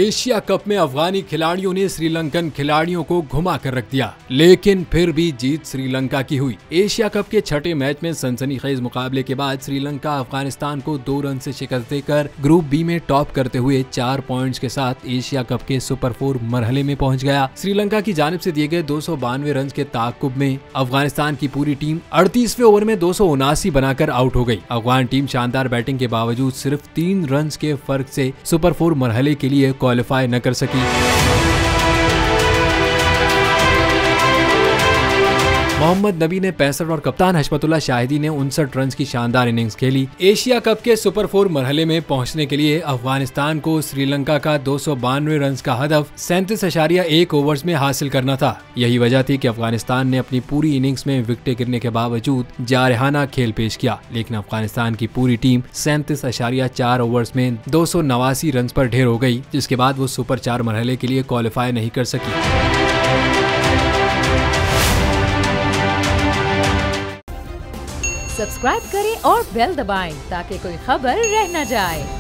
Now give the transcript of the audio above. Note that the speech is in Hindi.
एशिया कप में अफगानी खिलाड़ियों ने श्रीलंकन खिलाड़ियों को घुमा कर रख दिया, लेकिन फिर भी जीत श्रीलंका की हुई। एशिया कप के छठे मैच में सनसनीखेज मुकाबले के बाद श्रीलंका अफगानिस्तान को 2 रन से शिकस्त देकर ग्रुप बी में टॉप करते हुए 4 पॉइंट्स के साथ एशिया कप के सुपर 4 मरहले में पहुंच गया। श्रीलंका की जानिब से दिए गए 292 रन के ताकुब में अफगानिस्तान की पूरी टीम 38वें ओवर में 279 बनाकर आउट हो गई। अफगान टीम शानदार बैटिंग के बावजूद सिर्फ 3 रन के फर्क से सुपर 4 मरहले के लिए क्वालिफाई न कर सकी। मोहम्मद नबी ने 65 और कप्तान हशमतुल्लाह शाहिदी ने 59 रन की शानदार इनिंग्स खेली। एशिया कप के सुपर 4 मरहले में पहुंचने के लिए अफगानिस्तान को श्रीलंका का 292 रन का हदफ 37.1 ओवर्स में हासिल करना था। यही वजह थी कि अफगानिस्तान ने अपनी पूरी इनिंग्स में विकेटें गिरने के बावजूद जारहाना खेल पेश किया, लेकिन अफगानिस्तान की पूरी टीम 37.4 ओवर्स में 289 रन पर ढेर हो गई, जिसके बाद वो सुपर 4 मरहले के लिए क्वालिफाई नहीं कर सकी। सब्सक्राइब करें और बेल दबाएं ताकि कोई खबर रह न जाए।